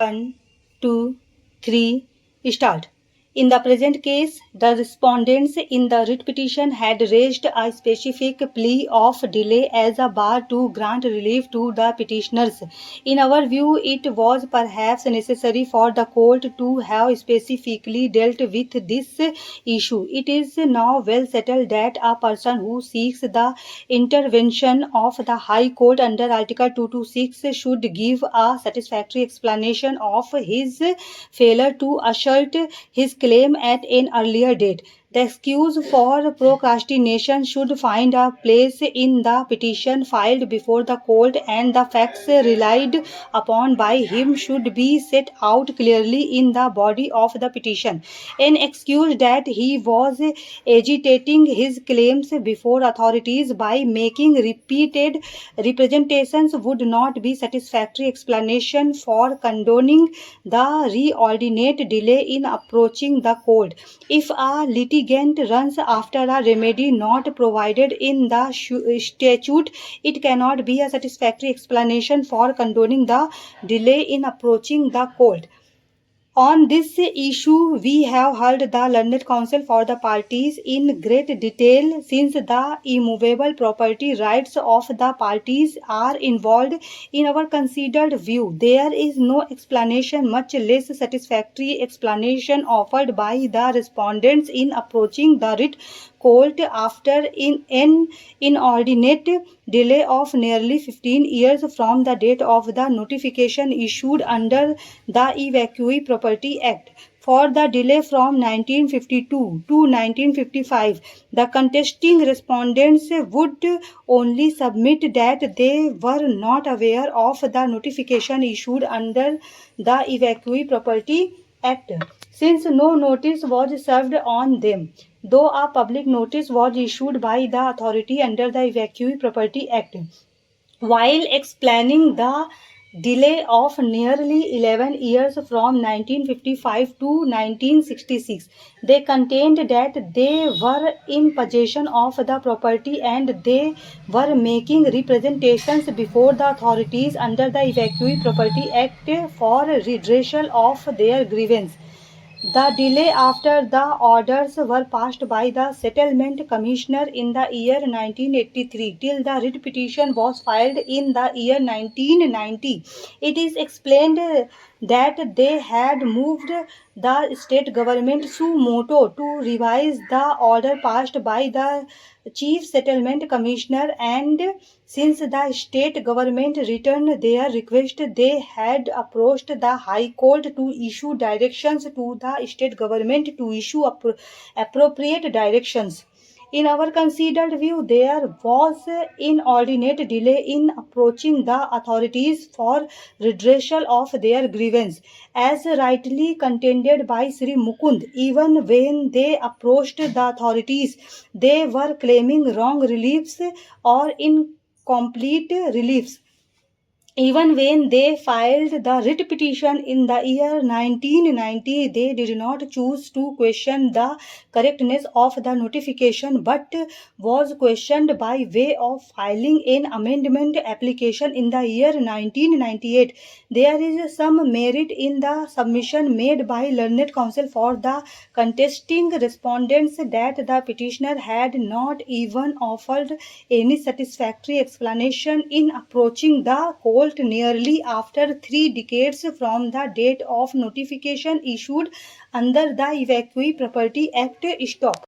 1, 2, 3, start. In the present case, the respondents in the writ petition had raised a specific plea of delay as a bar to grant relief to the petitioners. In our view, it was perhaps necessary for the court to have specifically dealt with this issue. It is now well settled that a person who seeks the intervention of the High Court under Article 226 should give a satisfactory explanation of his failure to assert his claim at an earlier date. The excuse for procrastination should find a place in the petition filed before the court, and the facts relied upon by him should be set out clearly in the body of the petition. An excuse that he was agitating his claims before authorities by making repeated representations would not be satisfactory explanation for condoning the reordinate delay in approaching the court. If a litigant runs after a remedy not provided in the statute, it cannot be a satisfactory explanation for condoning the delay in approaching the court. On this issue, we have heard the learned counsel for the parties in great detail. Since the immovable property rights of the parties are involved, in our considered view, there is no explanation, much less satisfactory explanation, offered by the respondents in approaching the writ court after an inordinate delay of nearly 15 years from the date of the notification issued under the Evacuee Property Act. For the delay from 1952 to 1955, the contesting respondents would only submit that they were not aware of the notification issued under the Evacuee Property Act, since no notice was served on them, though a public notice was issued by the authority under the Evacuee Property Act. While explaining the delay of nearly 11 years from 1955 to 1966, they contend that they were in possession of the property and they were making representations before the authorities under the Evacuee Property Act for redressal of their grievance. The delay after the orders were passed by the Settlement Commissioner in the year 1983 till the writ petition was filed in the year 1990. It is explained that they had moved the state government suo motu to revise the order passed by the Chief Settlement Commissioner, and since the state government returned their request, they had approached the High Court to issue directions to the state government to issue appropriate directions. In our considered view, there was inordinate delay in approaching the authorities for redressal of their grievance. As rightly contended by Sri Mukund, even when they approached the authorities, they were claiming wrong reliefs or incomplete reliefs. Even when they filed the writ petition in the year 1990, they did not choose to question the correctness of the notification, but was questioned by way of filing an amendment application in the year 1998. There is some merit in the submission made by learned counsel for the contesting respondents that the petitioner had not even offered any satisfactory explanation in approaching the court nearly after 3 decades from the date of notification issued under the Evacuee Property Act. Stop.